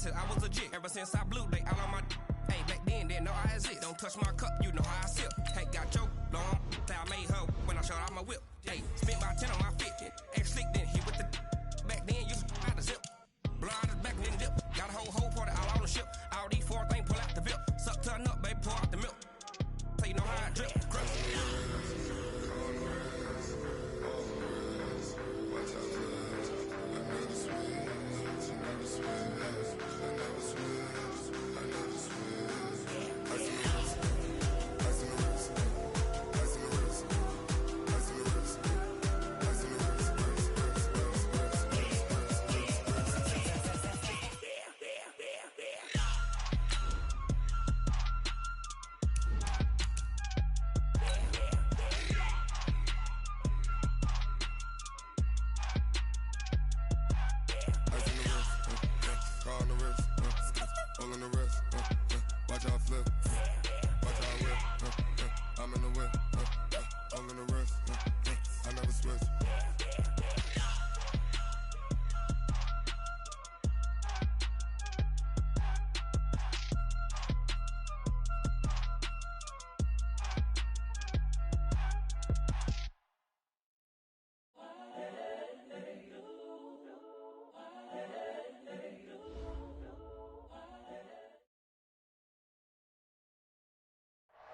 since I was a jit. Ever since I blew, they all on my. Hey, back then, didn't know I exist. Don't touch my cup, you know how I sip. Hey, got choke, long. Say I made her when I showed out my whip. Hey, spent about 10 on my fit. Ex-slick, then hit with the. Back then, you out the zip. Blow out his back and then dip. Got a whole party all on the ship. All these four things pull out the VIP. Suck, turn up, baby, pour out the milk. So you know how I drip.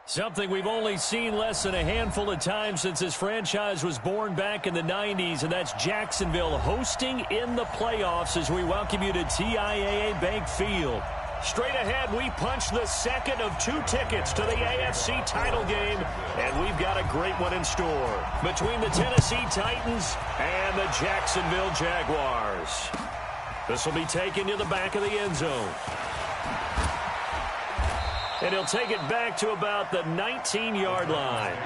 Something we've only seen less than a handful of times since this franchise was born back in the 90s, and that's Jacksonville hosting in the playoffs as we welcome you to TIAA Bank Field. Straight ahead, we punch the second of 2 tickets to the AFC title game, and we've got a great one in store between the Tennessee Titans and the Jacksonville Jaguars. This will be taken to the back of the end zone. And he'll take it back to about the 19-yard line.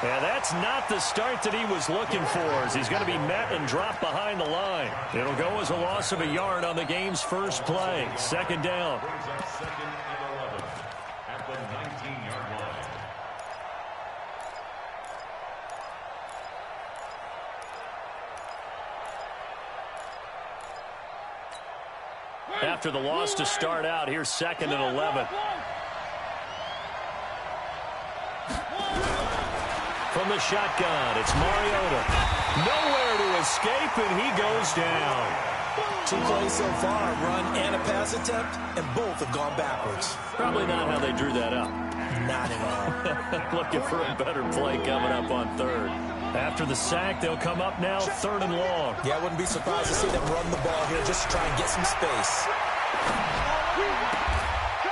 And that's not the start that he was looking for, as he's going to be met and dropped behind the line. It'll go as a loss of a yard on the game's first play. Second down. Second and 11 at the 19-yard line. After the loss to start out, here's second and 11. From the shotgun, it's Mariota. Nowhere to escape, and he goes down. 2 plays so far, a run and a pass attempt, and both have gone backwards. Probably not how they drew that up. Not at all. Looking for a better play coming up on third. After the sack, they'll come up now third and long. Yeah, I wouldn't be surprised to see them run the ball here just to try and get some space.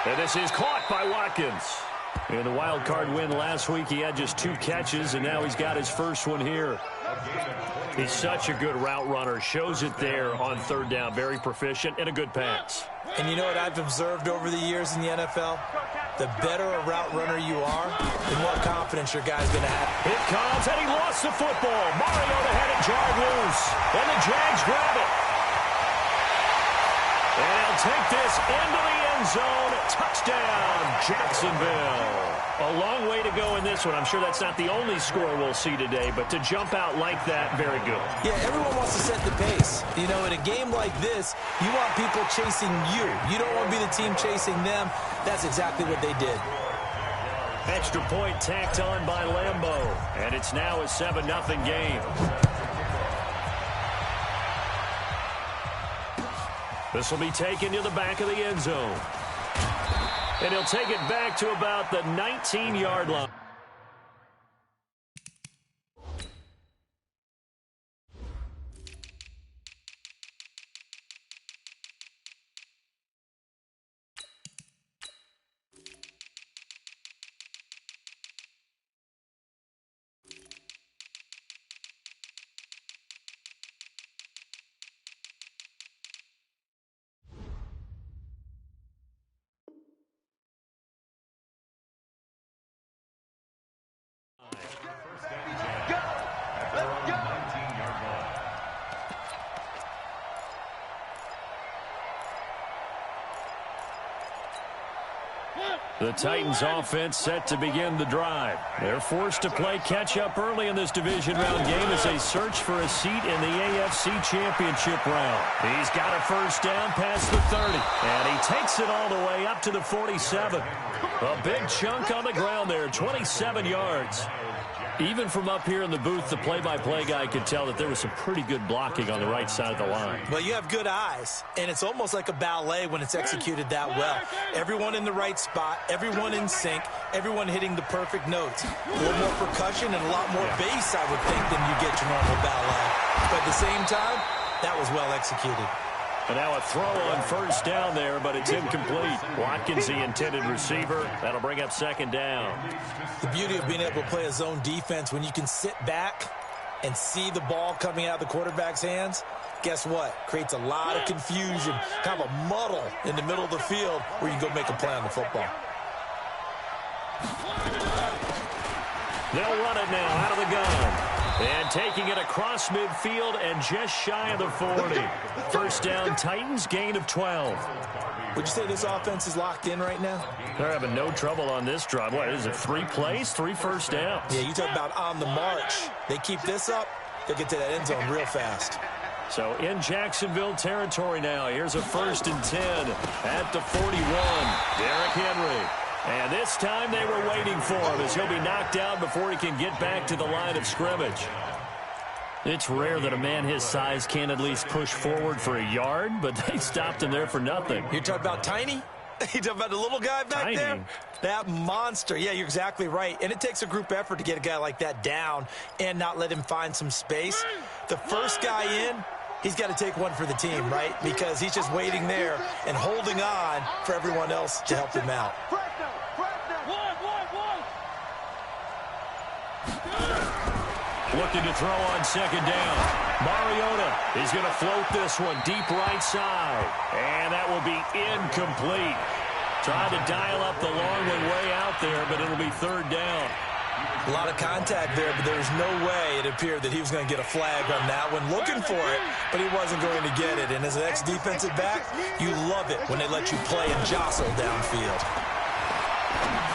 And this is caught by Watkins. In the wild card win last week, he had just 2 catches, and now he's got his first one here. He's such a good route runner. Shows it there on third down. Very proficient and a good pass. And you know what I've observed over the years in the NFL? The better a route runner you are, the more confidence your guy's going to have. It comes, and he lost the football. Mariota had it jarred loose, and the Jags grab it. And he'll take this into the end zone. Touchdown, Jacksonville. A long way to go in this one. I'm sure that's not the only score we'll see today, but to jump out like that, very good. Yeah, everyone wants to set the pace. You know, in a game like this, you want people chasing you. You don't want to be the team chasing them. That's exactly what they did. Extra point tacked on by Lambeau, and it's now a 7-0 game. This will be taken to the back of the end zone. And he'll take it back to about the 19-yard line. The Titans offense set to begin the drive. They're forced to play catch-up early in this division round game as they search for a seat in the AFC Championship round. He's got a first down past the 30, and he takes it all the way up to the 47. A big chunk on the ground there, 27 yards. Even from up here in the booth, the play-by-play guy could tell that there was some pretty good blocking on the right side of the line. Well, you have good eyes, and it's almost like a ballet when it's executed that well. Everyone in the right spot, everyone in sync, everyone hitting the perfect notes. A little more percussion and a lot more bass, I would think, than you get your normal ballet. But at the same time, that was well executed. And now a throw on first down there, but it's incomplete. Watkins, the intended receiver. That'll bring up second down. The beauty of being able to play a zone defense when you can sit back and see the ball coming out of the quarterback's hands, guess what? Creates a lot of confusion, kind of a muddle in the middle of the field where you can go make a play on the football. They'll run it now out of the gun. And taking it across midfield and just shy of the 40. First down, Titans, gain of 12. Would you say this offense is locked in right now? They're having no trouble on this drive. What is it, 3 plays, 3 first downs? Yeah, you talk about on the march. They keep this up, they'll get to that end zone real fast. So in Jacksonville territory now. Here's a 1st and 10 at the 41. Derrick Henry. And this time they were waiting for him as he'll be knocked down before he can get back to the line of scrimmage. It's rare that a man his size can at least push forward for a yard, but they stopped him there for nothing. You're talking about tiny? You're talking about the little guy back there? That monster. Yeah, you're exactly right. And it takes a group effort to get a guy like that down and not let him find some space. The first guy in, he's got to take one for the team, right? Because he's just waiting there and holding on for everyone else to help him out. Looking to throw on second down. Mariota is going to float this one deep right side. And that will be incomplete. Tried to dial up the long one way out there, but it'll be 3rd down. A lot of contact there, but there was no way it appeared that he was going to get a flag on that one. Looking for it, but he wasn't going to get it. And as an ex-defensive back, you love it when they let you play and jostle downfield.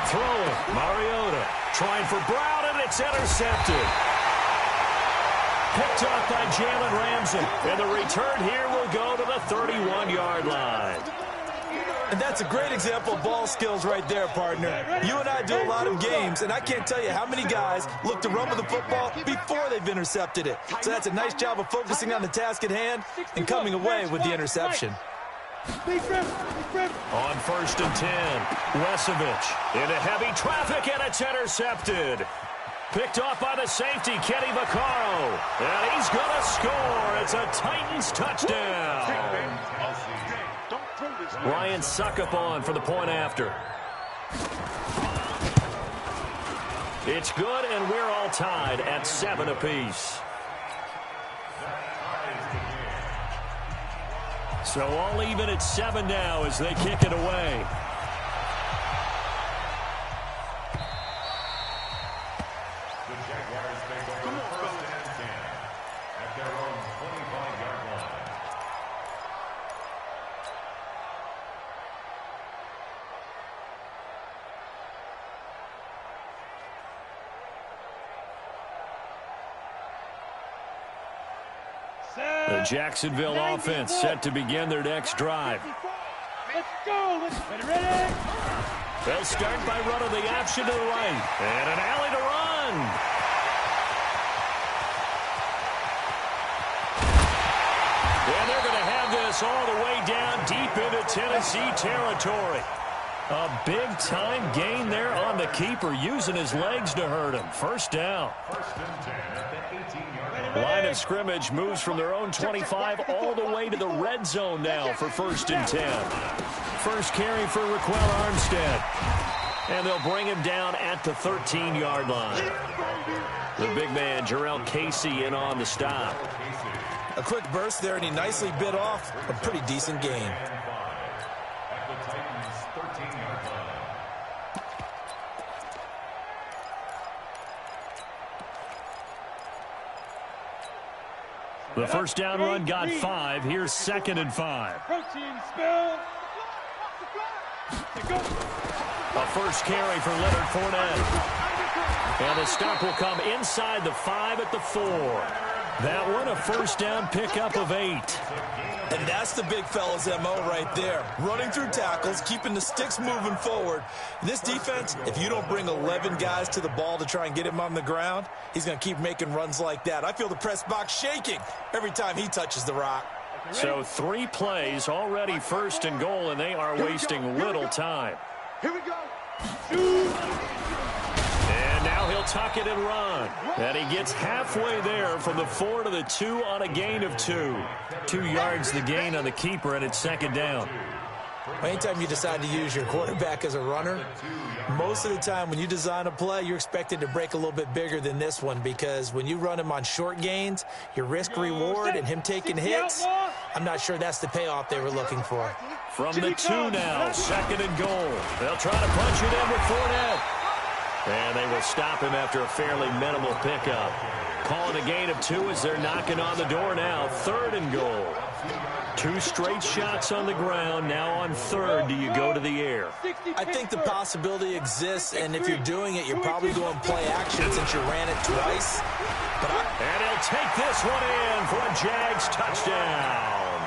Throwing, Mariota trying for Brown, and it's intercepted. Picked off by Jalen Ramsey. And the return here will go to the 31-yard line. And that's a great example of ball skills right there, partner. You and I do a lot of games, and I can't tell you how many guys look to run with the football before they've intercepted it. So that's a nice job of focusing on the task at hand and coming away with the interception. On 1st and 10, Wesovich into heavy traffic, and it's intercepted. Picked off by the safety, Kenny Vaccaro. And he's going to score. It's a Titans touchdown. Ryan Suckup on for the point after. It's good, and we're all tied at 7 apiece. So all even at 7 now as they kick it away. The Jaguars take over 1st and 10 at their own 25-yard line. The Jacksonville offense set to begin their next drive. Let's go. Ready? They'll start by running the option to the right. And an alley to run. And they're going to have this all the way down deep into Tennessee territory. A big-time gain there on the keeper, using his legs to hurt him. First down. 1st and 10 at the 18-yard line. Line of scrimmage moves from their own 25 all the way to the red zone now for 1st and 10. First carry for Raquel Armstead. And they'll bring him down at the 13-yard line. The big man, Jarrell Casey, in on the stop. A quick burst there, and he nicely bit off a pretty decent gain. At the Titans' 13-yard line. The first down run got 5. Here's 2nd and 5. Protein spill. Go. A first carry for Leonard Fournette. And the stop will come inside the 5 at the 4. That one a first down pickup of 8. And that's the big fella's MO right there. Running through tackles, keeping the sticks moving forward. This defense, if you don't bring 11 guys to the ball to try and get him on the ground, he's going to keep making runs like that. I feel the press box shaking every time he touches the rock. So 3 plays, already first and goal, and they are wasting little time. Here we go. And now he'll tuck it and run. And he gets halfway there from the 4 to the 2 on a gain of 2. 2 yards the gain on the keeper, and it's second down. Anytime you decide to use your quarterback as a runner, most of the time when you design a play, you're expected to break a little bit bigger than this one, because when you run him on short gains, your risk-reward and him taking hits, I'm not sure that's the payoff they were looking for. From the 2 now, second and goal. They'll try to punch it in with Fournette. And they will stop him after a fairly minimal pickup. Calling a gain of 2 as they're knocking on the door now. Third and goal. 2 straight shots on the ground. Now on third, do you go to the air? I think the possibility exists, and if you're doing it, you're probably going play action since you ran it twice. And he'll take this one in for a Jags touchdown.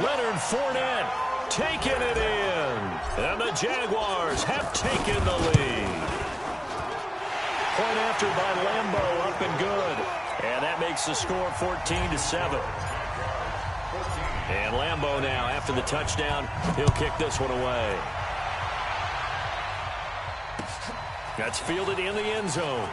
Leonard Fournette taking it in. And the Jaguars have taken the lead. Point after by Lambeau, up and good. And that makes the score 14-7. And Lambeau now, after the touchdown, he'll kick this one away. That's fielded in the end zone.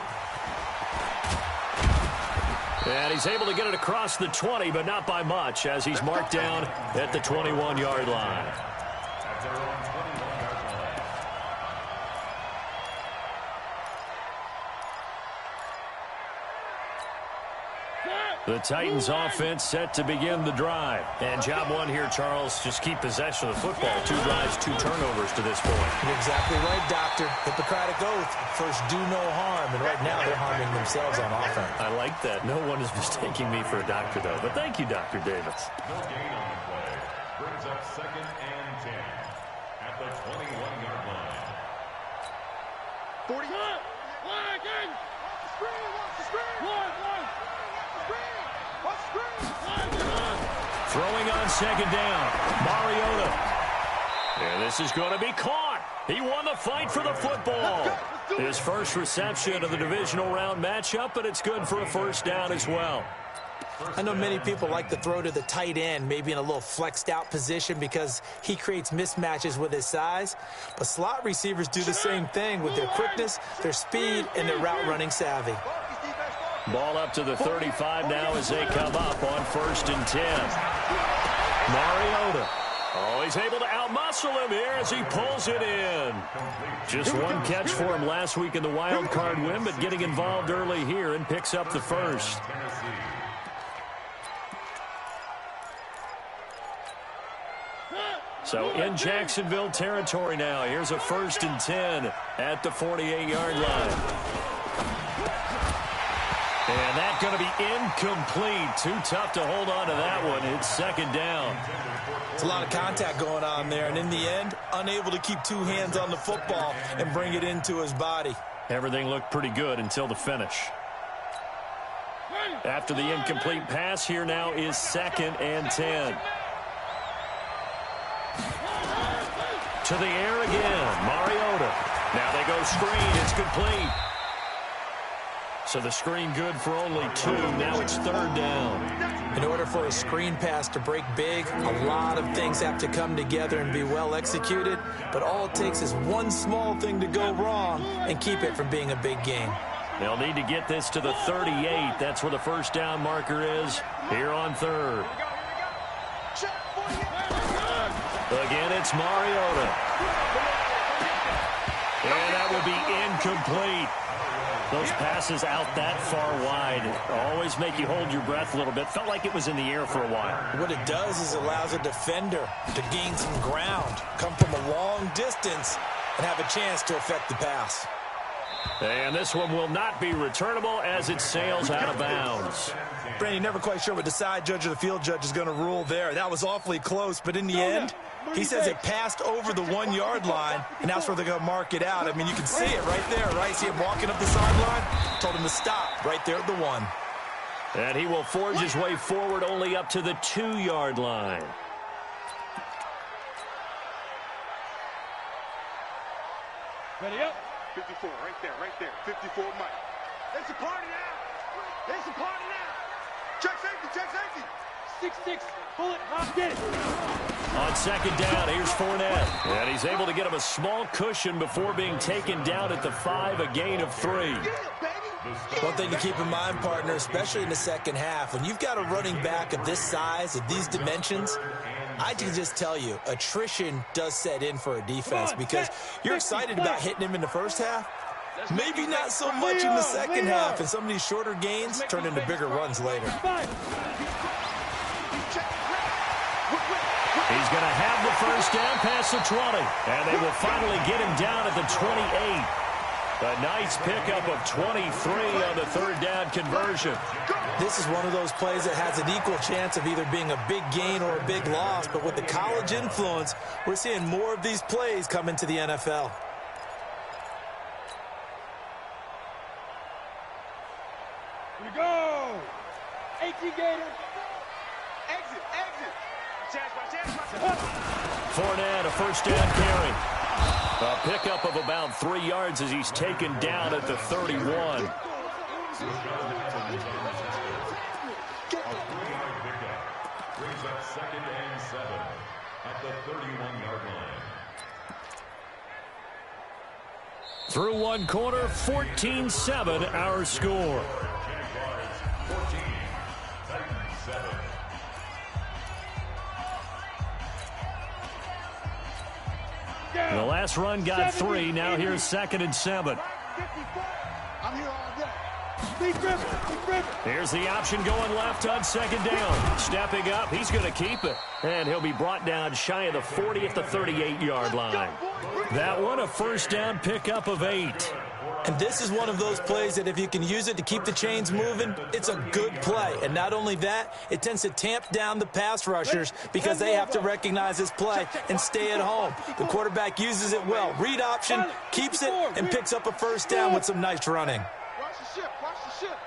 And he's able to get it across the 20, but not by much, as he's marked down at the 21-yard line. The Titans offense set to begin the drive. And job one here, Charles, just keep possession of the football. 2 drives, 2 turnovers to this point. You're exactly right, Doctor. Hippocratic oath. First, do no harm. And right now, they're harming themselves on offense. I like that. No one is mistaking me for a doctor, though. But thank you, Dr. Davis. No gain on the play. Brings up second and 10 at the 21-yard line. 40. Line again. Screen. One. Throwing on second down, Mariota. And this is going to be caught. He won the fight for the football. His first reception of the divisional round matchup, but it's good for a first down as well. I know many people like to throw to the tight end, maybe in a little flexed out position because he creates mismatches with his size. But slot receivers do the same thing with their quickness, their speed, and their route running savvy. Ball up to the 35 now as they come up on first and 10. Mariota. Oh, he's able to outmuscle him here as he pulls it in. Just one catch for him last week in the wild card win, but getting involved early here and picks up the first. So in Jacksonville territory now. Here's a first and 10 at the 48-yard line. And that's going to be incomplete. Too tough to hold on to that one. It's second down. It's a lot of contact going on there, and in the end, unable to keep 2 hands on the football and bring it into his body. Everything looked pretty good until the finish. After the incomplete pass, here now is second and 10. To the air again, Mariota. Now they go screen. It's complete. So the screen good for only 2. Now it's third down. In order for a screen pass to break big, a lot of things have to come together and be well executed. But all it takes is one small thing to go wrong and keep it from being a big game. They'll need to get this to the 38. That's where the first down marker is here on third. Again, it's Mariota. And that will be incomplete. Those passes out that far wide always make you hold your breath a little bit. Felt like it was in the air for a while. What it does is it allows a defender to gain some ground, come from a long distance, and have a chance to affect the pass. And this one will not be returnable as it sails out of bounds. Brandon, never quite sure what the side judge or the field judge is going to rule there. That was awfully close, but in the end, he says it passed over the 1 yard line, and that's where they're going to mark it out. I mean, you can see it right there, right? See him walking up the sideline? Told him to stop right there at the 1. And he will forge his way forward only up to the 2 yard line. Ready up. 54, right there. 54, Mike. It's a party now. It's a party now. Check safety. 6-6, bullet, hop, get it. On second down, here's Fournette. And he's able to get him a small cushion before being taken down at the 5, a gain of 3. One thing to keep in mind, partner, especially in the second half, when you've got a running back of this size, of these dimensions, I can just tell you, attrition does set in for a defense because you're excited about hitting him in the first half. Maybe not so much in the second half, and some of these shorter gains turn into bigger runs later. He's going to have the first down past the 20, and they will finally get him down at the 28. A nice pickup of 23 on the third down conversion. This is one of those plays that has an equal chance of either being a big gain or a big loss, but with the college influence, we're seeing more of these plays come into the NFL. Here we go. 18 Gator. Exit. Fournette, a first down carry. A pickup of about 3 yards as he's taken down at the 31. A 3-yard pickup brings up 2nd and 7 at the 31-yard line. Through one quarter, 14-7 our score. Jaguars 14, Titans 7. The last run got 3. Now here's 2nd and 7. I'm here all day. Big grip. Here's the option going left on 2nd down. Stepping up, he's going to keep it. And he'll be brought down shy of the 40 at the 38-yard line. That one, a first down pickup of 8. And this is one of those plays that if you can use it to keep the chains moving, it's a good play. And not only that, it tends to tamp down the pass rushers because they have to recognize this play and stay at home. The quarterback uses it well. Read option, keeps it, and picks up a first down with some nice running. Watch the ship.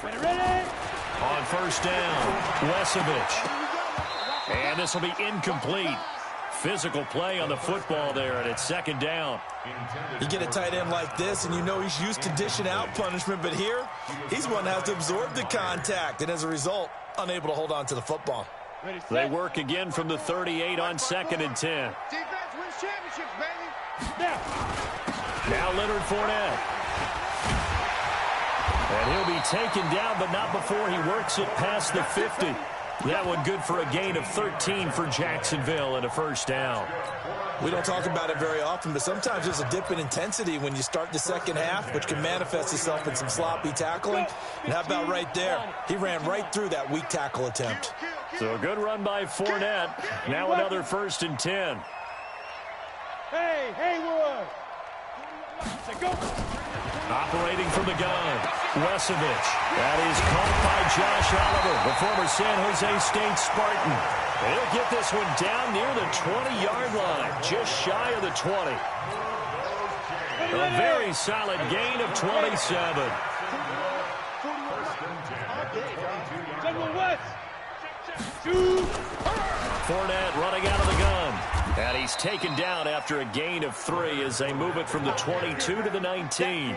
Ready. On first down, Wesevich. And this will be incomplete. Physical play on the football there, and it's 2nd down. You get a tight end like this, and you know he's used to dishing out punishment, but here, he's one that has to absorb the contact, and as a result, unable to hold on to the football. They work again from the 38 on 2nd and 10. Defense wins championships, baby. Now Leonard Fournette. And he'll be taken down, but not before he works it past the 50. That one good for a gain of 13 for Jacksonville and a first down. We don't talk about it very often, but sometimes there's a dip in intensity when you start the second half, which can manifest itself in some sloppy tackling. And how about right there? He ran right through that weak tackle attempt. So a good run by Fournette. Now another 1st and 10. Hey, Haywood. Go. Operating from the gun, Wesevich. That is caught by Josh Oliver, the former San Jose State Spartan. He'll get this one down near the 20-yard line, just shy of the 20. A very solid gain of 27. Fournette running out of the gun. And he's taken down after a gain of 3 as they move it from the 22 to the 19.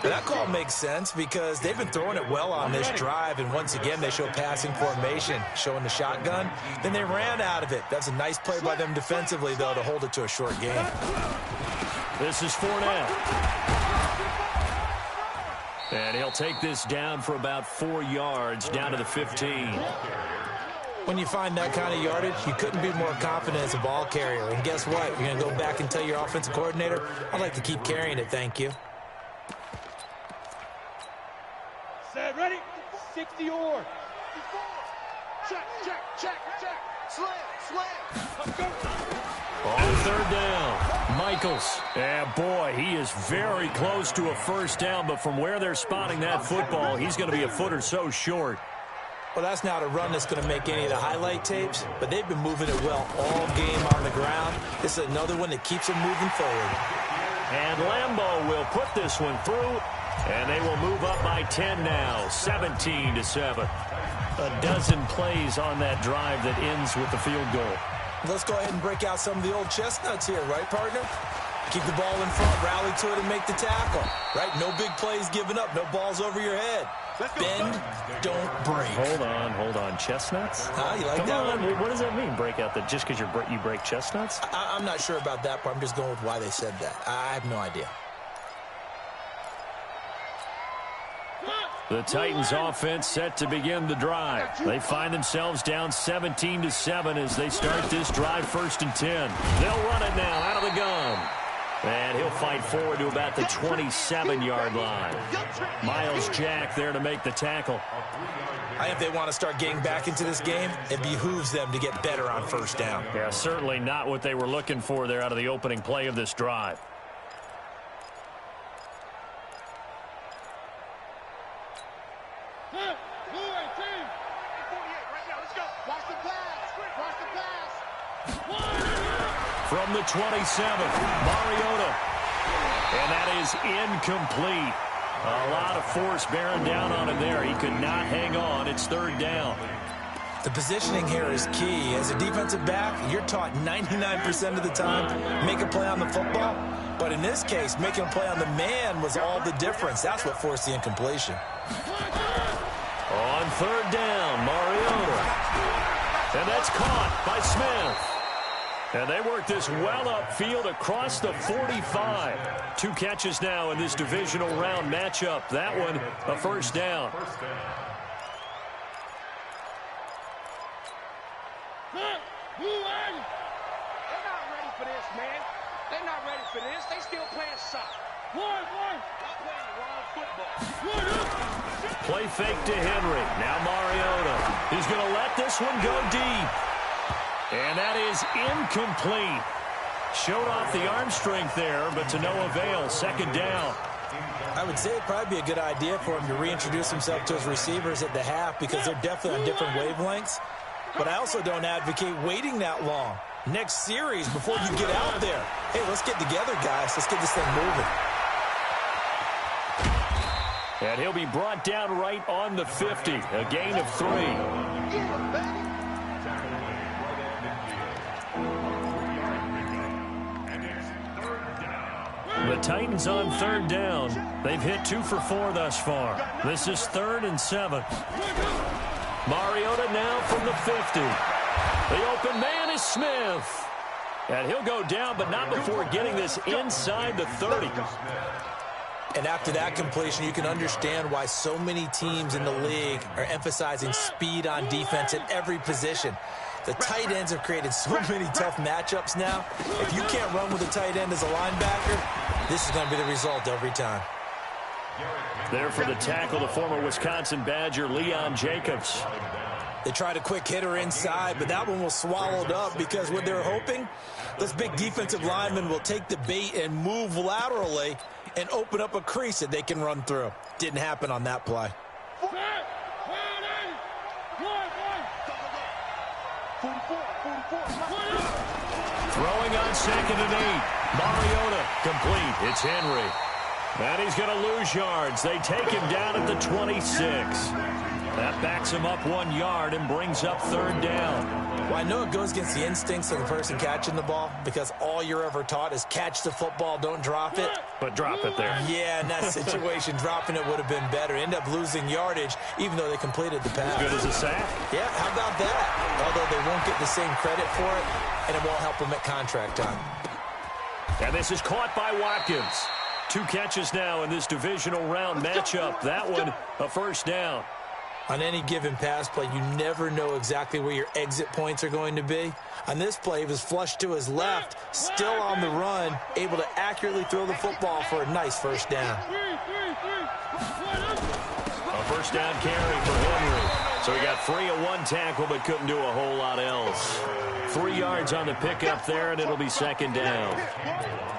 That call makes sense because they've been throwing it well on this drive, and once again they show passing formation, showing the shotgun. Then they ran out of it. That's a nice play by them defensively, though, to hold it to a short gain. This is Fournette. And he'll take this down for about 4 yards, down to the 15. When you find that kind of yardage, you couldn't be more confident as a ball carrier. And guess what? You're going to go back and tell your offensive coordinator, I'd like to keep carrying it, thank you. Set, ready? 60 or. Check. Slam. On third down, Michaels. And boy, he is very close to a first down, but from where they're spotting that football, he's going to be a foot or so short. Well, that's not a run that's going to make any of the highlight tapes, but they've been moving it well all game on the ground. This is another one that keeps them moving forward. And Lambeau will put this one through, and they will move up by 10 now, 17-7. A dozen plays on that drive that ends with the field goal. Let's go ahead and break out some of the old chestnuts here, right, partner? Keep the ball in front, rally to it, and make the tackle, right? No big plays given up, no balls over your head. Bend, don't break. Hold on. Chestnuts? You like Come that on. one? What does that mean, break out? Just because you break chestnuts? I'm not sure about that part. I'm just going with why they said that. I have no idea. The Titans offense set to begin the drive. They find themselves down 17-7 as they start this drive 1st and 10. They'll run it now out of the gun. And he'll fight forward to about the 27-yard line. Miles Jack there to make the tackle. I think they want to start getting back into this game. It behooves them to get better on first down. Yeah, certainly not what they were looking for there out of the opening play of this drive. From the 27th, Mariota. And that is incomplete. A lot of force bearing down on him there. He could not hang on. It's 3rd down. The positioning here is key. As a defensive back, you're taught 99% of the time, make a play on the football. But in this case, making a play on the man was all the difference. That's what forced the incompletion. On 3rd down, Mariota. And that's caught by Smith. And they work this well upfield across the 45. 2 catches now in this divisional round matchup. That one, a first down. They're not ready for this, man. They're not ready for this. They still playing soccer. Y'all playing the wrong football. Play fake to Henry. Now Mariota. He's going to let this one go deep. And that is incomplete. Showed off the arm strength there, but to no avail. 2nd down. I would say it'd probably be a good idea for him to reintroduce himself to his receivers at the half because they're definitely on different wavelengths. But I also don't advocate waiting that long. Next series, before you get out there. Hey, let's get together, guys. Let's get this thing moving. And he'll be brought down right on the 50. A gain of 3. The Titans on 3rd down. They've hit 2 for 4 thus far. This is 3rd and 7. Mariota now from the 50. The open man is Smith. And he'll go down, but not before getting this inside the 30. And after that completion, you can understand why so many teams in the league are emphasizing speed on defense at every position. The tight ends have created so many tough matchups now. If you can't run with a tight end as a linebacker, this is going to be the result every time. There for the tackle, the former Wisconsin Badger, Leon Jacobs. They tried a quick hitter inside, but that one was swallowed up because what they're hoping, those big defensive linemen will take the bait and move laterally and open up a crease that they can run through. Didn't happen on that play. Throwing on 2nd and 8. Mariota complete. It's Henry. And he's going to lose yards. They take him down at the 26. That backs him up 1 yard and brings up 3rd down. Well, I know it goes against the instincts of the person catching the ball because all you're ever taught is catch the football, don't drop it. But drop it there. Yeah, in that situation, dropping it would have been better. End up losing yardage, even though they completed the pass. As good as a sack. Yeah, how about that? Although they won't get the same credit for it, and it won't help them at contract time. And this is caught by Watkins. 2 catches now in this divisional round matchup. That one, a first down. On any given pass play, you never know exactly where your exit points are going to be. On this play, he was flushed to his left, still on the run, able to accurately throw the football for a nice first down. A first down carry for Henry. So he got free of one tackle but couldn't do a whole lot else. 3 yards on the pickup there, and it'll be second down.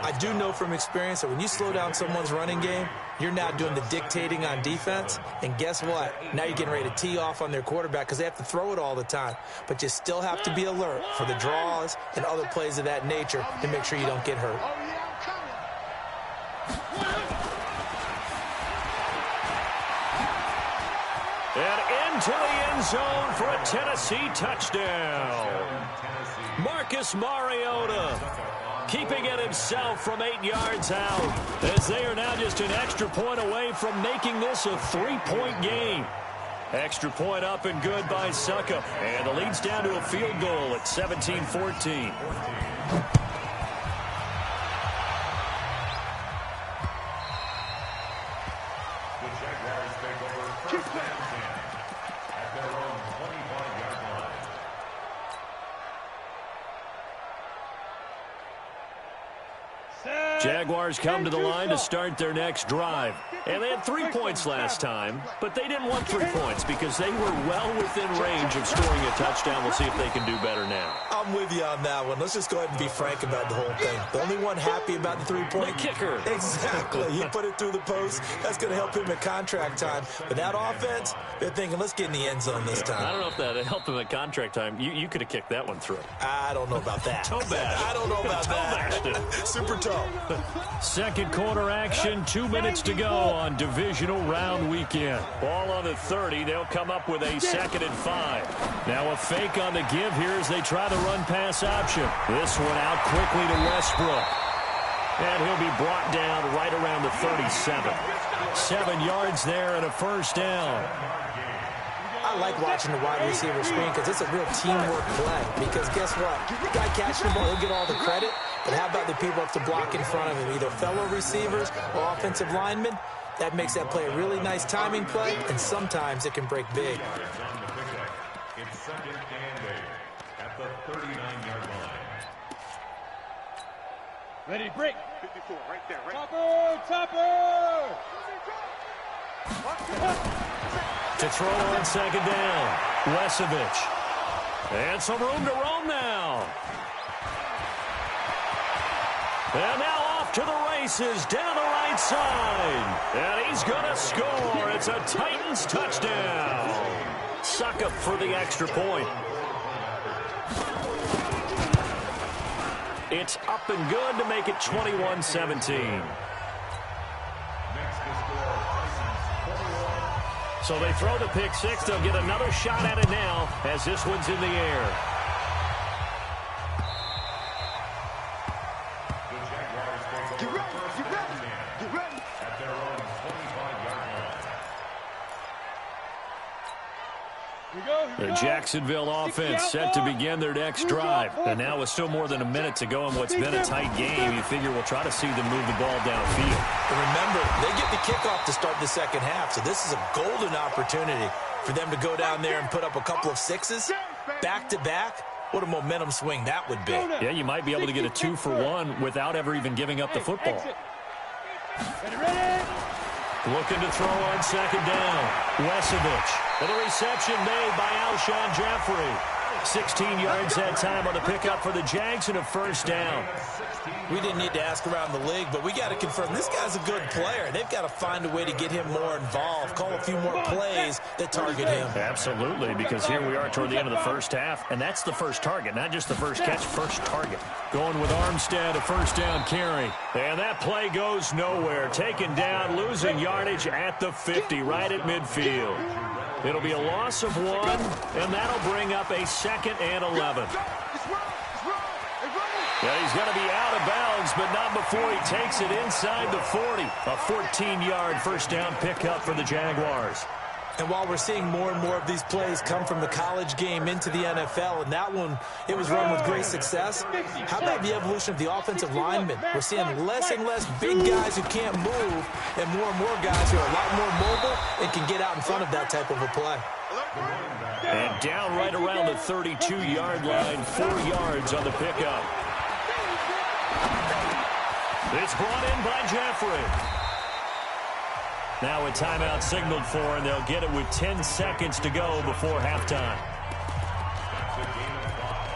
I do know from experience that when you slow down someone's running game, you're now doing the dictating on defense. And guess what? Now you're getting ready to tee off on their quarterback because they have to throw it all the time. But you still have to be alert for the draws and other plays of that nature to make sure you don't get hurt. And into the end zone for a Tennessee touchdown. Marcus Mariota keeping it himself from 8 yards out, as they are now just an extra point away from making this a 3-point game. Extra point up and good by Suckup, and the lead's down to a field goal at 17-14. Jaguars come to the line to start their next drive. And they had 3 points last time, but they didn't want 3 points because they were well within range of scoring a touchdown. We'll see if they can do better now. I'm with you on that one. Let's just go ahead and be frank about the whole thing. The only one happy about the 3-point kicker. Exactly. He put it through the post. That's going to help him at contract time. But that offense, they're thinking, let's get in the end zone this time. I don't know if that helped him at contract time. You could have kicked that one through. I don't know about that. Toe bash. I don't know about that. Super toe. Second quarter action, 2 minutes to go on Divisional round weekend. Ball on the 30. They'll come up with a 2nd and 5. Now a fake on the give here as they try the run-pass option. This one out quickly to Westbrook. And he'll be brought down right around the 37. 7 yards there and a first down. I like watching the wide receiver screen because it's a real teamwork play. Because guess what? The guy catching the ball, he'll get all the credit. But how about the people up to block in front of him, either fellow receivers or offensive linemen? That makes that play a really nice timing play, and sometimes it can break big. It's 2nd and 8 at the 39-yard line. Ready, break. 54, right there, right. Topper! To throw on 2nd down, Wesevich. And some room to roam now. And now off to the races down the right side. And he's going to score. It's a Titans touchdown. Suckup for the extra point. It's up and good to make it 21-17. So they throw the pick six. They'll get another shot at it now as this one's in the air. The Jacksonville offense set to begin their next drive. And now with still more than a minute to go in what's been a tight game, you figure we'll try to see them move the ball downfield. And remember, they get the kickoff to start the second half, so this is a golden opportunity for them to go down there and put up a couple of sixes back-to-back. What a momentum swing that would be. Yeah, you might be able to get a 2-for-1 without ever even giving up the football. Looking to throw on 2nd down. Wesevich. And the reception made by Alshon Jeffrey. 16 yards that time on the pickup for the Jags and a first down. We didn't need to ask around the league, but we got to confirm this guy's a good player. They've got to find a way to get him more involved, call a few more plays that target him. Absolutely, because here we are toward the end of the first half, and that's the first target, not just the first catch, first target. Going with Armstead, a first down carry. And that play goes nowhere. Taken down, losing yardage at the 50, right at midfield. It'll be a loss of 1, and that'll bring up a 2nd and 11. Yeah, he's going to be out of bounds, but not before he takes it inside the 40. A 14-yard first down pickup for the Jaguars. And while we're seeing more and more of these plays come from the college game into the NFL, and that one, it was run with great success, how about the evolution of the offensive linemen? We're seeing less and less big guys who can't move and more guys who are a lot more mobile and can get out in front of that type of a play. And down right around the 32-yard line, 4 yards on the pickup. It's brought in by Jeffrey. Now a timeout signaled for, and they'll get it with 10 seconds to go before halftime. That's a game of 5.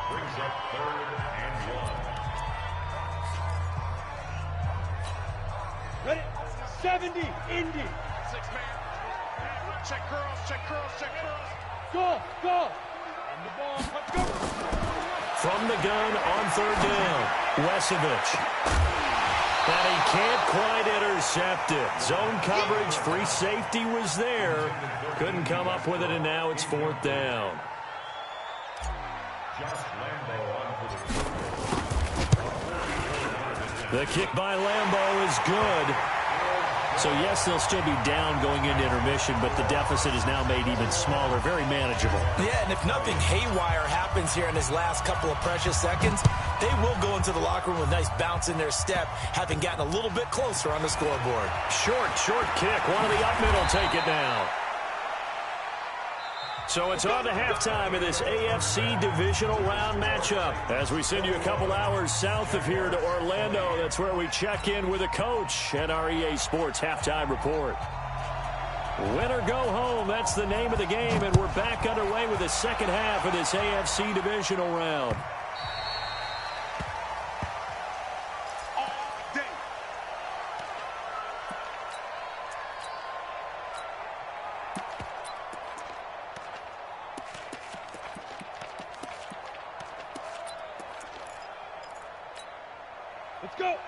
Brings up 3rd and 1. Ready? 70, Indy. 6-man. Check curls, check curls, check curls. Go, go. On the ball, let's go. From the gun on 3rd down, Wesevich. And he can't quite intercept it. Zone coverage, free safety was there. Couldn't come up with it, and now it's 4th down. The kick by Lambeau is good. So, yes, they'll still be down going into intermission, but the deficit is now made even smaller, very manageable. Yeah, and if nothing haywire happens here in his last couple of precious seconds, they will go into the locker room with a nice bounce in their step, having gotten a little bit closer on the scoreboard. Short kick. One of the up middle take it down. So it's on to halftime of this AFC Divisional Round matchup. As we send you a couple hours south of here to Orlando, that's where we check in with a coach at our EA Sports Halftime Report. Win or go home, that's the name of the game, and we're back underway with the second half of this AFC Divisional Round.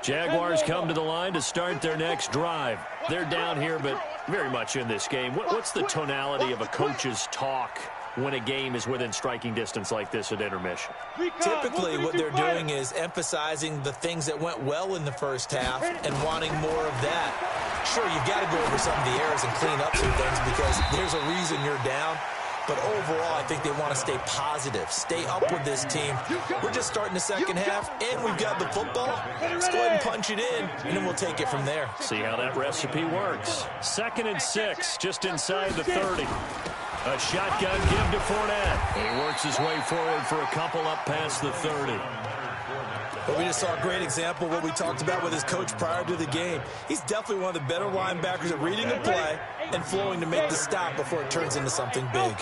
Jaguars come to the line to start their next drive. They're down here, but very much in this game. What's the tonality of a coach's talk when a game is within striking distance like this at intermission? Typically, what they're doing is emphasizing the things that went well in the first half and wanting more of that. Sure, you've got to go over some of the errors and clean up some things because there's a reason you're down. But overall, I think they want to stay positive, stay up with this team. We're just starting the second half, and we've got the football. Let's go ahead and punch it in, and then we'll take it from there. See how that recipe works. 2nd and 6, just inside the 30. A shotgun give to Fournette. And he works his way forward for a couple up past the 30. But we just saw a great example of what we talked about with his coach prior to the game. He's definitely one of the better linebackers at reading the play and flowing to make the stop before it turns into something big.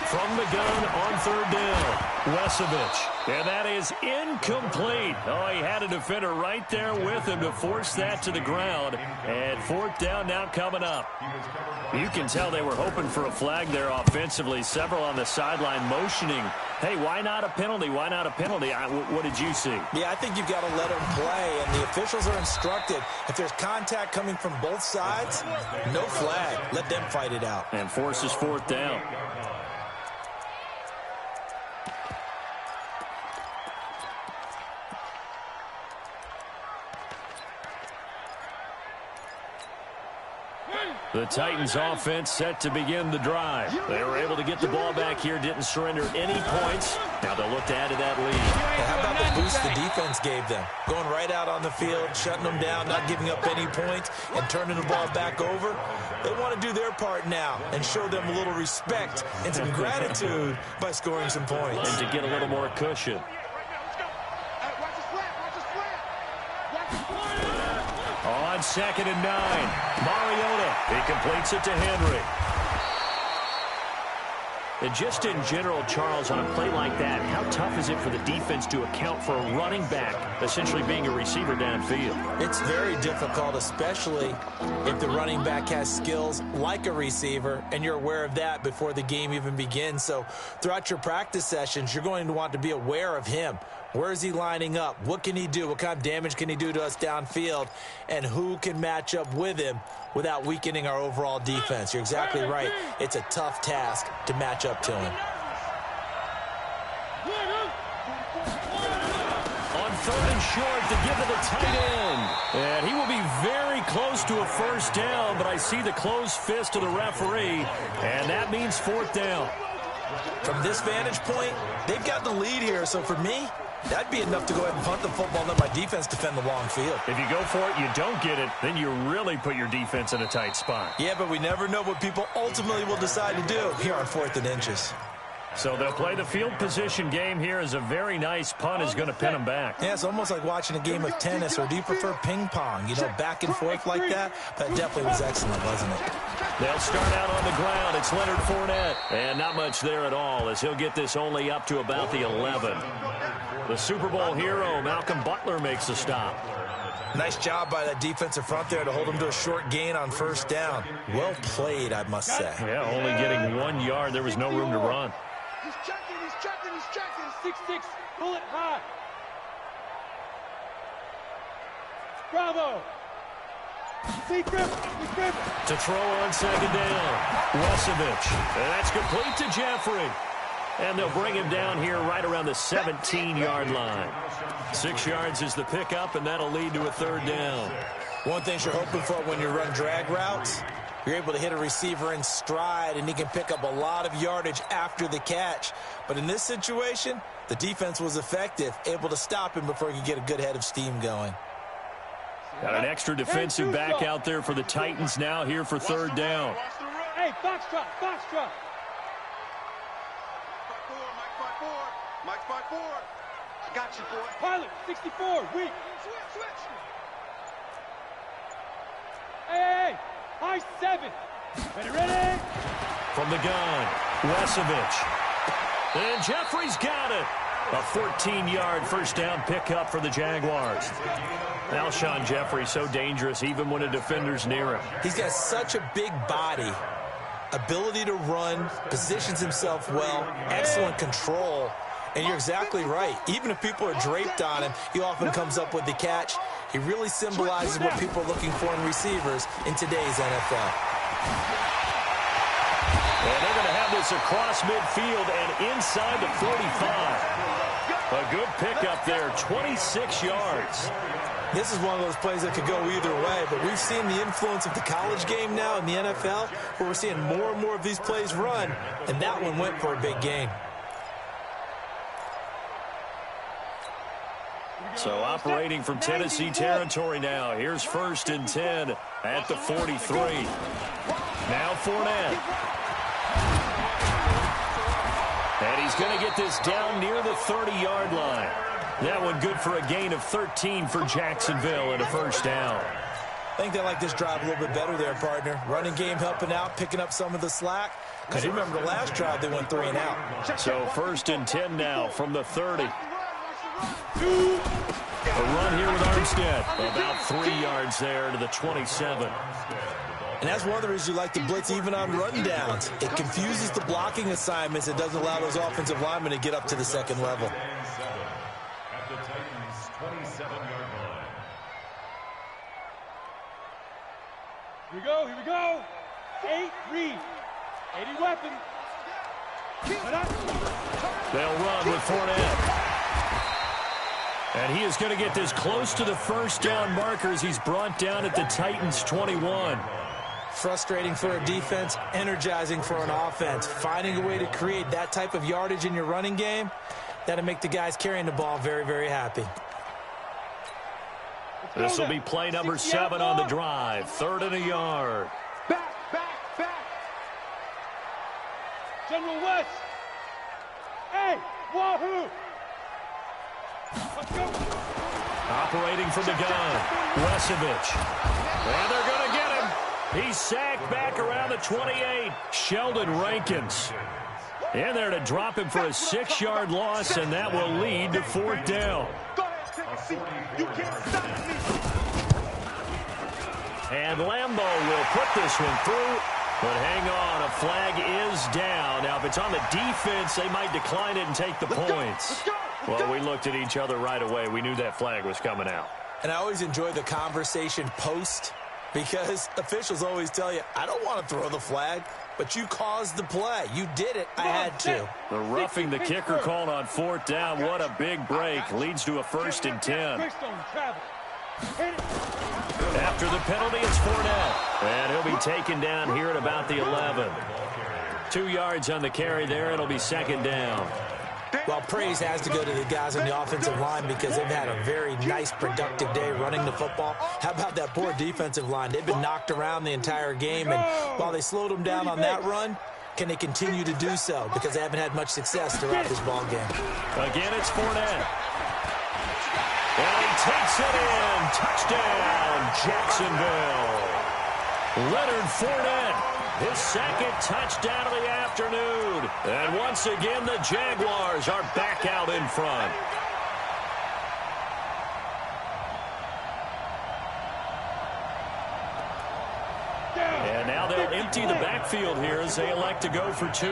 From the gun on 3rd down, Wesevich. And that is incomplete. Oh, he had a defender right there with him to force that to the ground. And 4th down now coming up. You can tell they were hoping for a flag there offensively. Several on the sideline motioning. Hey, why not a penalty? Why not a penalty? What did you see? Yeah, I think you've got to let him play, and the officials are instructed. If there's contact coming from both sides, no flag. Let them fight it out. And forces 4th down. The Titans offense set to begin the drive. They were able to get the ball back here, didn't surrender any points. Now they'll look to add to that lead. And how about the boost the defense gave them? Going right out on the field, shutting them down, not giving up any points, and turning the ball back over. They want to do their part now and show them a little respect and some gratitude by scoring some points. And to get a little more cushion. On 2nd and 9, Mariota. He completes it to Henry. And just in general, Charles, on a play like that, how tough is it for the defense to account for a running back essentially being a receiver downfield? It's very difficult, especially if the running back has skills like a receiver, and you're aware of that before the game even begins. So throughout your practice sessions, you're going to want to be aware of him. Where is he lining up? What can he do? What kind of damage can he do to us downfield? And who can match up with him without weakening our overall defense? You're exactly right. It's a tough task to match up to him. On 3rd and short to give to the tight end. And he will be very close to a 1st down, but I see the closed fist of the referee, and that means 4th down. From this vantage point, they've got the lead here, so for me, that'd be enough to go ahead and punt the football and let my defense defend the long field. If you go for it, you don't get it, then you really put your defense in a tight spot. Yeah, but we never know what people ultimately will decide to do here on 4th and inches. So they'll play the field position game here as a very nice punt is going to pin them back. Yeah, it's almost like watching a game of tennis, or do you prefer ping pong? You know, back and forth like that? That definitely was excellent, wasn't it? They'll start out on the ground. It's Leonard Fournette. And not much there at all as he'll get this only up to about the 11. The Super Bowl hero, Malcolm Butler, makes a stop. Nice job by that defensive front there to hold him to a short gain on first down. Well played, I must say. Yeah, only getting 1 yard. There was no room to run. He's checking, he's checking, he's checking. 6-6, pull it high. Bravo. See grip, To throw on second down. Wesovich. And that's complete to Jeffrey. And they'll bring him down here right around the 17-yard line. 6 yards is the pickup, and that'll lead to a third down. One thing you're hoping for when you run drag routes, you're able to hit a receiver in stride, and he can pick up a lot of yardage after the catch. But in this situation, the defense was effective, able to stop him before he could get a good head of steam going. Got an extra defensive back out there for the Titans now here for third down. Hey, foxtrot, foxtrot. Mike 5-4. I got you, boy. Pilot, 64, weak. Switch. Hey, high 7. Ready? From the gun, Wesovich. And Jeffrey's got it. A 14-yard first down pickup for the Jaguars. Alshon Jeffrey so dangerous even when a defender's near him. He's got such a big body, ability to run, positions himself well, excellent control. And you're exactly right. Even if people are draped on him, he often comes up with the catch. He really symbolizes what people are looking for in receivers in today's NFL. And they're going to have this across midfield and inside the 45. A good pickup there, 26 yards. This is one of those plays that could go either way, but we've seen the influence of the college game now in the NFL, where we're seeing more and more of these plays run, and that one went for a big gain. So operating from Tennessee territory now. Here's 1st and 10 at the 43. Now Fournette. And he's going to get this down near the 30-yard line. That one good for a gain of 13 for Jacksonville and a first down. I think they like this drive a little bit better there, partner. Running game helping out, picking up some of the slack. Because you remember the last drive, they went 3 and out. So 1st and 10 now from the 30. A run here with Armstead. About 3 yards there to the 27. And that's one of the reasons you like to blitz even on run downs. It confuses the blocking assignments. It doesn't allow those offensive linemen to get up to the second level. At the Titans' 27-yard line. Here we go. 8 read. 80 weapon. They'll run with Fournette. And he is going to get this close to the first down markers. He's brought down at the Titans' 21. Frustrating for a defense, energizing for an offense. Finding a way to create that type of yardage in your running game, that'll make the guys carrying the ball very, very happy. This will be play number 7 on the drive. 3rd and a yard. Back. General West. Hey, wahoo. Let's go. Operating from the gun, Wesovich. And they're going to get him. He's sacked back around the 28. Sheldon Rankins in there to drop him for a 6-yard loss, and that will lead to 4th down. Go ahead, take a seat. You can't stop me. And Lambeau will put this one through. But hang on, a flag is down. Now, if it's on the defense, they might decline it and take the points. Well, we looked at each other right away. We knew that flag was coming out. And I always enjoy the conversation post, because officials always tell you, I don't want to throw the flag, but you caused the play. You did it. I had to. The roughing the kicker called on 4th down. What a big break. Leads to a 1st and 10. After the penalty, it's Fournette. And he'll be taken down here at about the 11. 2 yards on the carry there. It'll be 2nd down. Well, praise has to go to the guys on the offensive line because they've had a very nice, productive day running the football. How about that poor defensive line? They've been knocked around the entire game, and while they slowed them down on that run, can they continue to do so? Because they haven't had much success throughout this ball game. Again, it's Fournette. And he takes it in. Touchdown, Jacksonville. Leonard Fournette, his second touchdown of the afternoon. And once again, the Jaguars are back out in front. And now they'll empty the backfield here as they elect to go for two.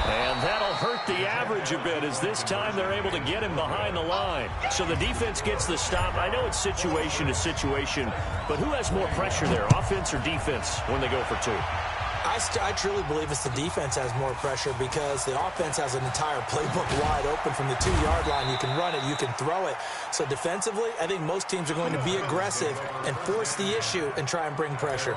And that'll hurt the average a bit as this time they're able to get him behind the line. So the defense gets the stop. I know it's situation to situation, but who has more pressure there, offense or defense, when they go for two? I truly believe it's the defense has more pressure because the offense has an entire playbook wide open from the 2-yard line. You can run it, you can throw it. So defensively, I think most teams are going to be aggressive and force the issue and try and bring pressure.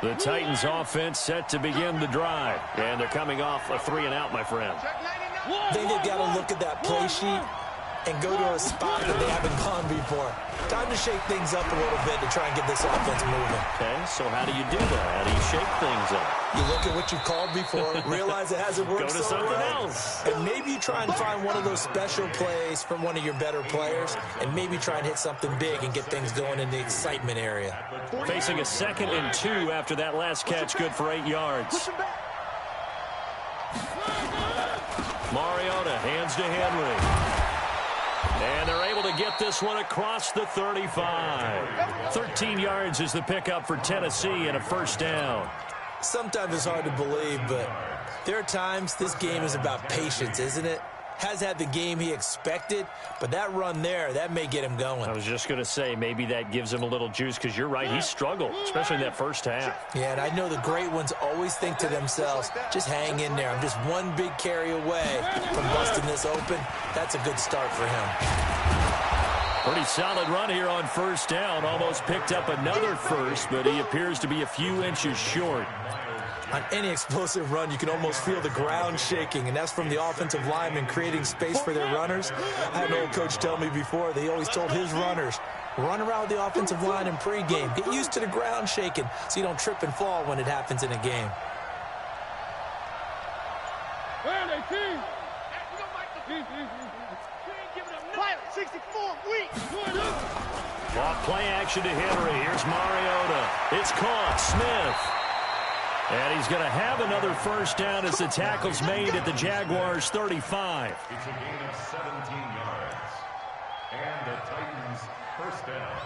The Titans offense set to begin the drive. And they're coming off a 3-and-out, my friend. I think they've got to look at that play sheet and go to a spot that they haven't gone before. Time to shake things up a little bit to try and get this offense moving. Okay, so how do you do that? How do you shake things up? You look at what you've called before, realize it hasn't worked so so something well. else. And maybe you try and find one of those special plays from one of your better players, and maybe try and hit something big and get things going in the excitement area. Facing a 2nd and 2 after that last catch, good for 8 yards. Mariota hands to Henry. And they're able to get this one across the 35. 13 yards is the pickup for Tennessee and a first down. Sometimes it's hard to believe, but there are times this game is about patience, isn't it? Has had the game he expected, but that run there, that may get him going. I was just going to say, maybe that gives him a little juice, because you're right, he struggled, especially in that first half. Yeah, and I know the great ones always think to themselves, just hang in there. I'm just one big carry away from busting this open. That's a good start for him. Pretty solid run here on first down. Almost picked up another first, but he appears to be a few inches short. On any explosive run, you can almost feel the ground shaking, and that's from the offensive linemen creating space for their runners. I had an old coach tell me before, they always told his runners, run around the offensive line in pregame. Get used to the ground shaking so you don't trip and fall when it happens in a game. Off play action to Henry. Here's Mariota. It's caught. Smith. And he's going to have another first down as the tackle's made at the Jaguars' 35. It's a gain of 17 yards. And the Titans first down.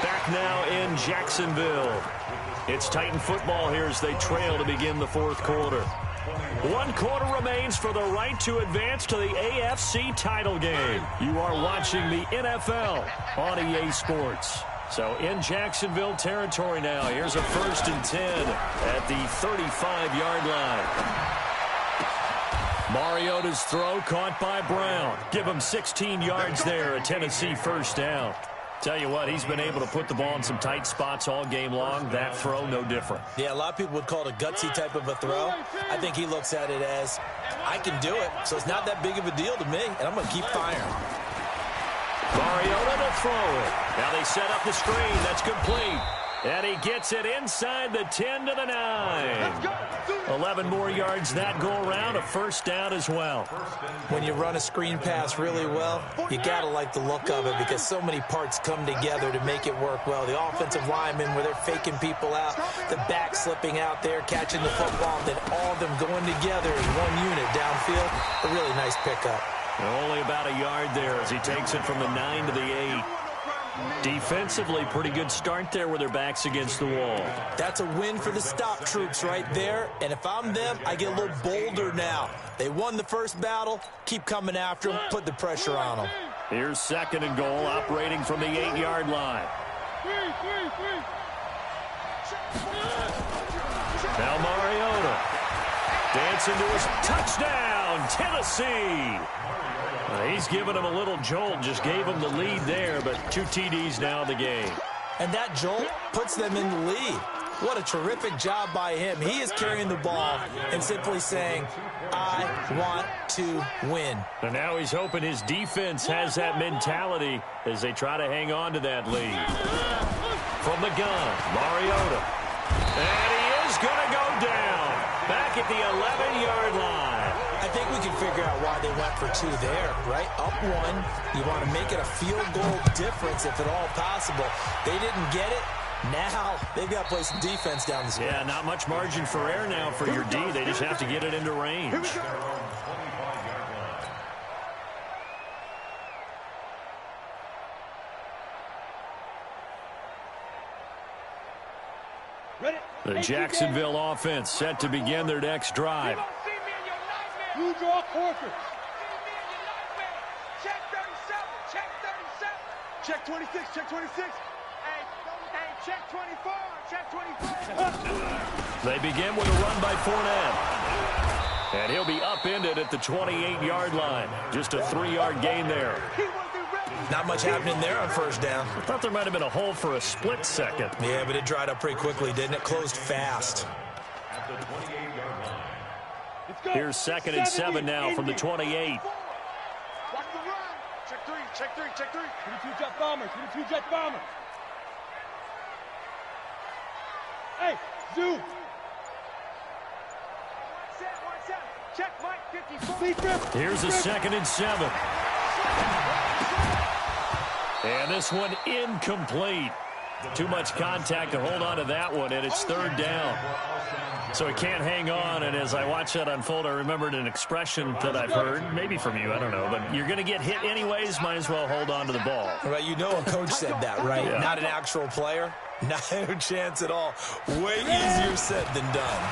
Back now in Jacksonville. It's Titan football here as they trail to begin the fourth quarter. 1 quarter remains for the right to advance to the AFC title game. You are watching the NFL on EA Sports. So in Jacksonville territory now, here's a 1st and 10 at the 35-yard line. Mariota's throw caught by Brown. Give him 16 yards there, a Tennessee first down. Tell you what, he's been able to put the ball in some tight spots all game long. That throw, no different. Yeah, a lot of people would call it a gutsy type of a throw. I think he looks at it as, I can do it, so it's not that big of a deal to me, and I'm going to keep firing. Mariota to throw it. Now they set up the screen. That's complete. And he gets it inside the 10 to the 9. 11 more yards that go around. A first down as well. When you run a screen pass really well, you got to like the look of it because so many parts come together to make it work well. The offensive linemen where they're faking people out, the back slipping out there, catching the football, then all of them going together as one unit downfield. A really nice pickup. Only about a yard there as he takes it from the 9 to the 8. Defensively, pretty good start there with their backs against the wall. That's a win for the stop troops right there. And if I'm them, I get a little bolder now. They won the first battle. Keep coming after them. Put the pressure on them. Here's 2nd and goal, operating from the 8-yard line. Now Mariota. Dancing to his touchdown, Tennessee. He's given him a little jolt, just gave him the lead there, but 2 TDs now in the game. And that jolt puts them in the lead. What a terrific job by him. He is carrying the ball and simply saying, I want to win. And now he's hoping his defense has that mentality as they try to hang on to that lead. From the gun, Mariota. And he is going to go down. Back at the 11-yard line. I think we can figure out why they went for 2 there, right? Up 1, you want to make it a field goal difference if at all possible. They didn't get it. Now they've got to play some defense down the stretch. Yeah, not much margin for error now for your D. They just have to get it into range. The Jacksonville offense set to begin their next drive. You draw quarters. Check 37. Check 37. Check 26. Check 26. Hey, check 24. Check 24. They begin with a run by Fournette. And he'll be upended at the 28-yard line. Just a 3-yard gain there. Not much happening there on first down. I thought there might have been a hole for a split second. Yeah, but it dried up pretty quickly, didn't it? Closed fast. Here's 2nd and 7 now from the 28. Watch the run. Check 3. Check 3. Check 3. 22 jet bomber. 22 jet bomber. Hey, zoom. 1 7. Check Mike 54. Here's a 2nd and 7. And this one incomplete. Too much contact to hold on to that one, and it's 3rd down. So he can't hang on, and as I watch that unfold, I remembered an expression that I've heard, maybe from you, I don't know, but you're going to get hit anyways, might as well hold on to the ball. Right, you know a coach said that, right? Yeah. Not an actual player. No chance at all. Way easier said than done.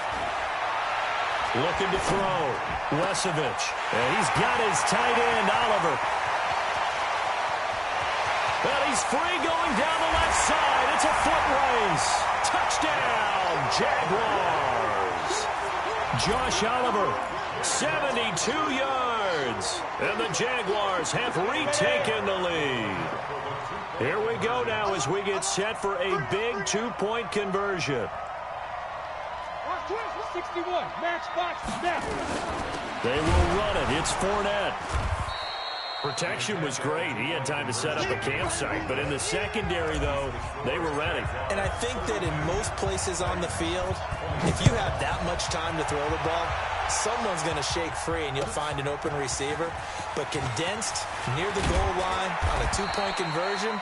Looking to throw. Wesovich. And he's got his tight end, Oliver. But he's free going down the left side. It's a foot race. Touchdown, Jaguars. Josh Oliver, 72 yards. And the Jaguars have retaken the lead. Here we go now as we get set for a big 2-point conversion. 61. Match box. Snap. They will run it. It's Fournette. Protection was great. He had time to set up a campsite. But in the secondary, though, they were ready. And I think that in most places on the field, if you have that much time to throw the ball, someone's going to shake free and you'll find an open receiver. But condensed near the goal line on a 2-point conversion,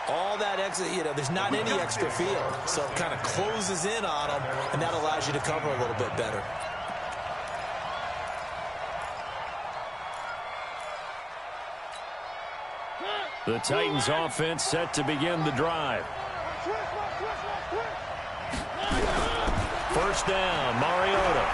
all that extra, there's not any extra field. So it kind of closes in on them, and that allows you to cover a little bit better. The Titans offense set to begin the drive. First down, Mariota.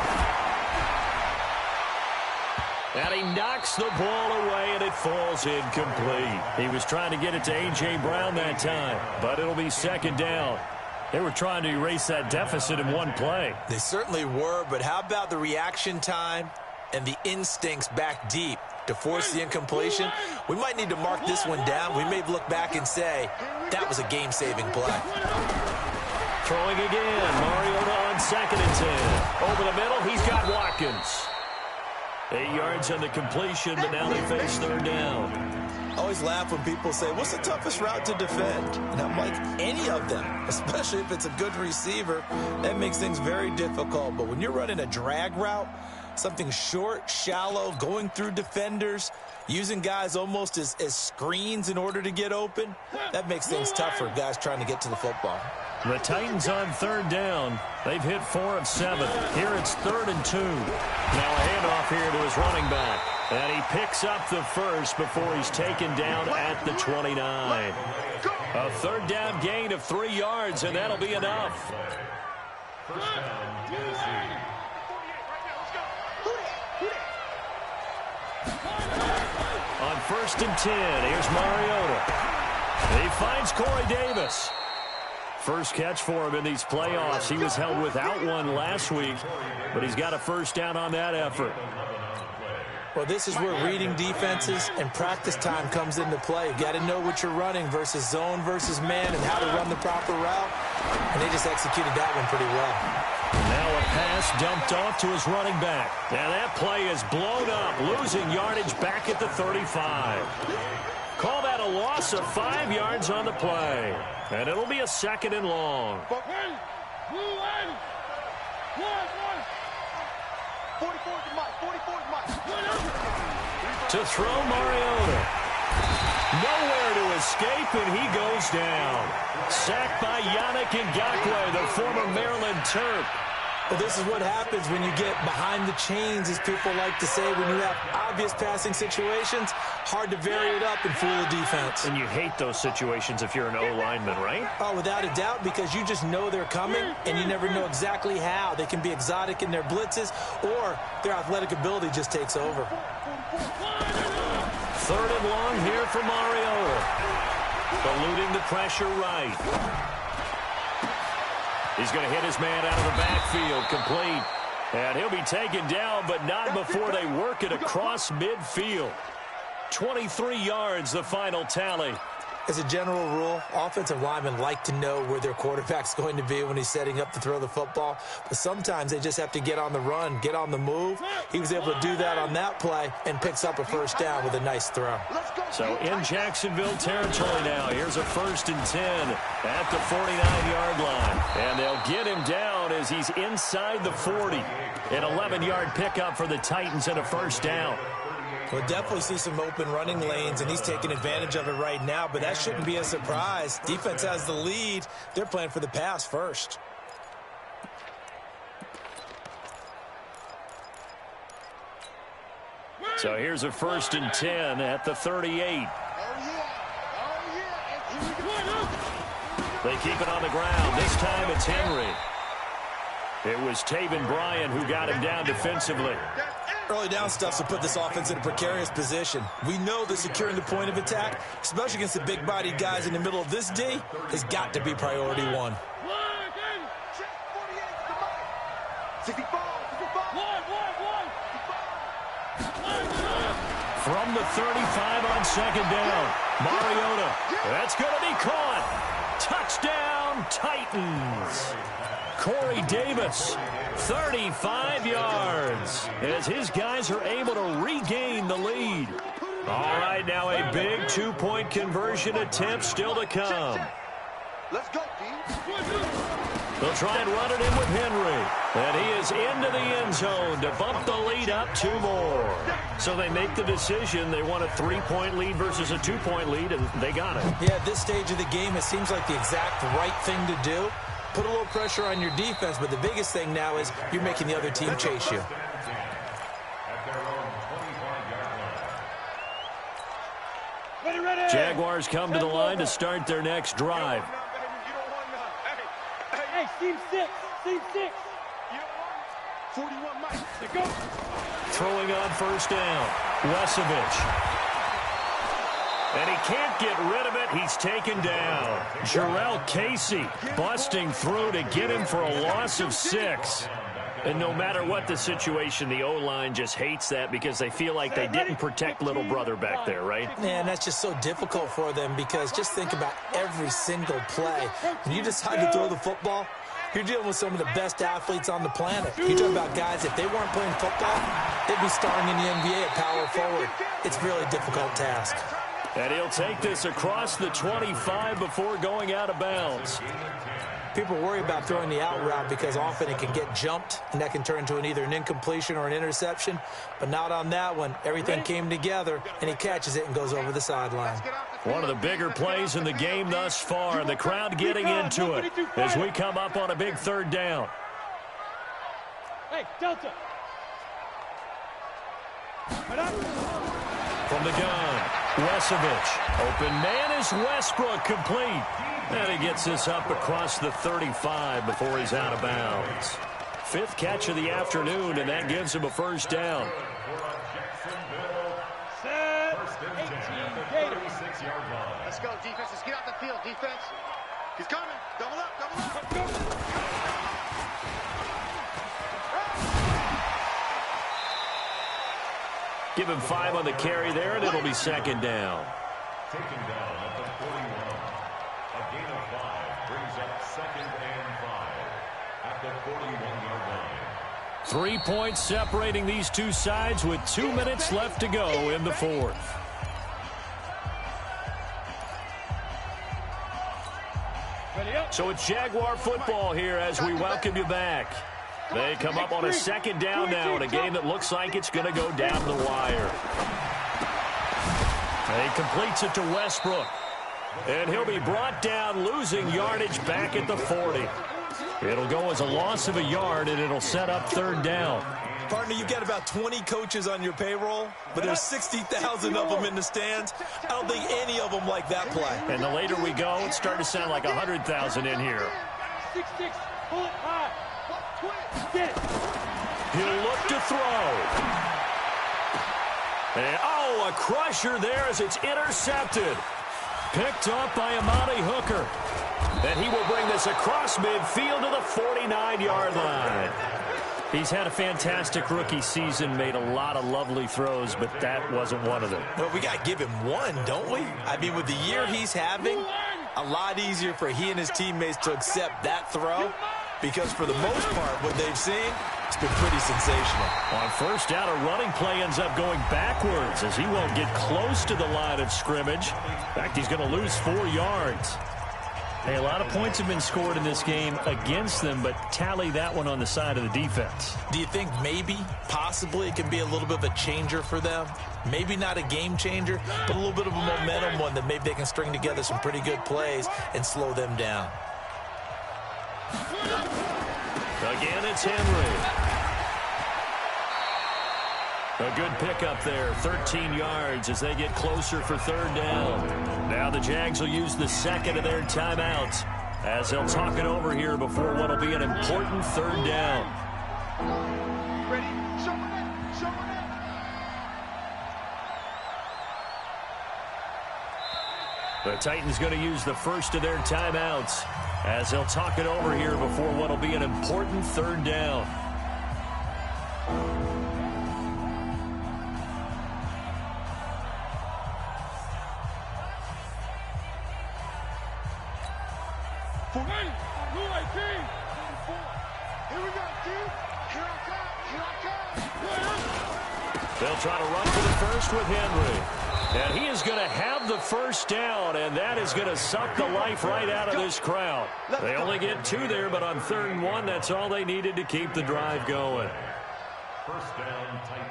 And he knocks the ball away, and it falls incomplete. He was trying to get it to A.J. Brown that time, but it'll be 2nd down. They were trying to erase that deficit in one play. They certainly were, but how about the reaction time and the instincts back deep to force the incompletion? We might need to mark this one down. We may look back and say, that was a game-saving play. Throwing again, Mariota on 2nd and 10. Over the middle, he's got Watkins. 8 yards on the completion, but now they face 3rd down. I always laugh when people say, what's the toughest route to defend? And I'm like, any of them, especially if it's a good receiver. That makes things very difficult. But when you're running a drag route, something short, shallow, going through defenders, using guys almost as screens in order to get open, that makes things tough for guys trying to get to the football. The Titans on 3rd down. They've hit 4 of 7. Here it's 3rd and 2. Now a handoff here to his running back. And he picks up the first before he's taken down at the 29. A 3rd down gain of 3 yards, and that'll be enough. First down, Tennessee. On 1st and 10, here's Mariota. He finds Corey Davis. First catch for him in these playoffs. He was held without one last week, but he's got a first down on that effort. Well, this is where reading defenses and practice time comes into play. You got to know what you're running versus zone versus man and how to run the proper route. And they just executed that one pretty well. Now a pass dumped off to his running back. Now that play is blown up, losing yardage back at the 35. Call that a loss of 5 yards on the play. And it'll be a 2nd and long. 44's Mike. 44's Mike. To throw Mariota. Nowhere to escape, and he goes down. Sacked by Yannick Ngakoue, the former Maryland Terp. Well, this is what happens when you get behind the chains, as people like to say. When you have obvious passing situations, hard to vary it up and fool the defense. And you hate those situations if you're an O-lineman, right? Oh, without a doubt, because you just know they're coming, and you never know exactly how. They can be exotic in their blitzes, or their athletic ability just takes over. 3rd and long here for Mariota. Eluding the pressure right. He's going to hit his man out of the backfield, complete. And he'll be taken down, but not before they work it across midfield. 23 yards, the final tally. As a general rule, offensive linemen like to know where their quarterback's going to be when he's setting up to throw the football. But sometimes they just have to get on the run, get on the move. He was able to do that on that play and picks up a 1st down with a nice throw. So in Jacksonville territory now, here's a 1st and 10 at the 49-yard line. And they'll get him down as he's inside the 40. An 11-yard pickup for the Titans and a 1st down. We'll definitely see some open running lanes, and he's taking advantage of it right now, but that shouldn't be a surprise. Defense has the lead. They're playing for the pass first. So here's a 1st and 10 at the 38. They keep it on the ground. This time it's Henry. It was Taven Bryan who got him down defensively. Early down stuff to put this offense in a precarious position. We know that securing the point of attack, especially against the big-bodied guys in the middle of this D, has got to be priority 1. From the 35 on 2nd down, Mariota. That's going to be caught. Touchdown, Titans. Corey Davis, 35 yards, as his guys are able to regain the lead. All right, now a big 2-point conversion attempt still to come. Let's go, D. They'll try and run it in with Henry. And he is into the end zone to bump the lead up 2 more. So they make the decision. They want a 3-point lead versus a 2-point lead, and they got it. Yeah, at this stage of the game, it seems like the exact right thing to do. Put a little pressure on your defense, but the biggest thing now is you're making the other team chase you. Jaguars come to the line to start their next drive. Hey, team 6. 41 Mike. Go. Throwing on 1st down. Wesovich. And he can't get rid of it. He's taken down. Jarrell Casey busting through to get him for a loss of 6. And no matter what the situation, the O-line just hates that because they feel like they didn't protect little brother back there, right? Man, that's just so difficult for them because just think about every single play. When you decide to throw the football, you're dealing with some of the best athletes on the planet. You talk about guys, if they weren't playing football, they'd be starring in the NBA at power forward. It's a really difficult task. And he'll take this across the 25 before going out of bounds. People worry about throwing the out route because often it can get jumped, and that can turn into either an incompletion or an interception. But not on that one. Everything came together, and he catches it and goes over the sideline. One of the bigger plays in the game thus far, and the crowd getting into it as we come up on a big 3rd down. Hey, Delta. From the gun, Wesovich. Open man is Westbrook, complete. And he gets this up across the 35 before he's out of bounds. 5th catch of the afternoon, and that gives him a 1st down. Set. 18 Gators. Let's go, defense. Let's get out the field, defense. He's coming. Double up. Go. Give him 5 on the carry there, and it'll be 2nd down. Taken down at the 41. A gain of 5 brings up 2nd 41-yard line. 3 points separating these two sides with 2 minutes left to go in the fourth. So it's Jaguar football here as we welcome you back. They come up on a second down now in a game that looks like it's going to go down the wire. He completes it to Westbrook. And he'll be brought down, losing yardage back at the 40. It'll go as a loss of a yard, and it'll set up third down. Partner, you've got about 20 coaches on your payroll, but there's 60,000 of them in the stands. I don't think any of them like that play. And the later we go, it's starting to sound like 100,000 in here. 6-6, pull it high. Get it. He'll look to throw. And, a crusher there as it's intercepted. Picked up by Amani Hooker. And he will bring this across midfield to the 49-yard line. He's had a fantastic rookie season, made a lot of lovely throws, but that wasn't one of them. Well, we got to give him one, don't we? I mean, with the year he's having, a lot easier for he and his teammates to accept that throw, because for the most part, what they've seen, it's been pretty sensational. On first down, a running play ends up going backwards as he won't get close to the line of scrimmage. In fact, he's going to lose 4 yards. Hey, a lot of points have been scored in this game against them, but tally that one on the side of the defense. Do you think maybe, possibly, it can be a little bit of a changer for them? Maybe not a game changer, but a little bit of a momentum one that maybe they can string together some pretty good plays and slow them down. Again, it's Henry. A good pickup there, 13 yards as they get closer for third down. Now the Jags will use the second of their timeouts as they'll talk it over here before what will be an important third down. Ready? Show it. Show it. The Titans going to use the first of their timeouts as they'll talk it over here before what will be an important third down. They'll try to run for the first with Henry. And he is going to have the first down, and that is going to suck the life right out of this crowd. They only get 2 there, but on 3rd and 1, that's all they needed to keep the drive going. First down, Titans.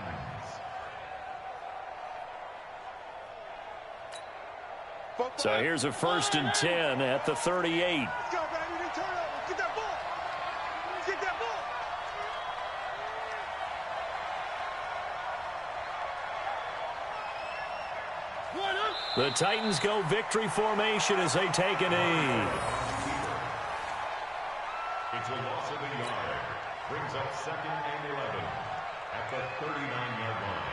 So here's a 1st and 10 at the 38. Let's go, baby. Turn over. Get that ball. Get that ball. The Titans go victory formation as they take a knee. It's a loss of a yard. Brings up 2nd and 11 at the 39-yard line.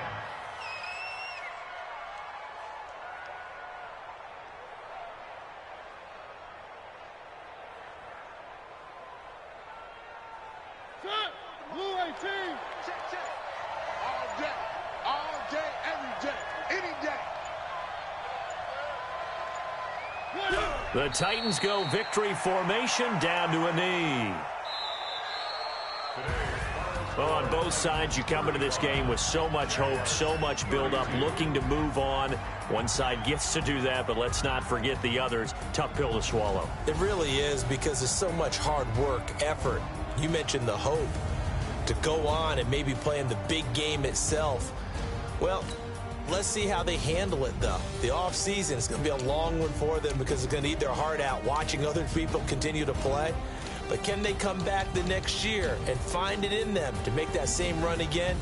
Blue 18. Check. All day, every day, any day. The Titans go victory formation down to a knee. Well, on both sides, you come into this game with so much hope, so much build-up, looking to move on. One side gets to do that, but let's not forget the others. Tough pill to swallow. It really is, because there's so much hard work, effort. You mentioned the hope to go on and maybe play in the big game itself. Well, let's see how they handle it, though. The offseason is going to be a long one for them because they're going to eat their heart out watching other people continue to play. But can they come back the next year and find it in them to make that same run again?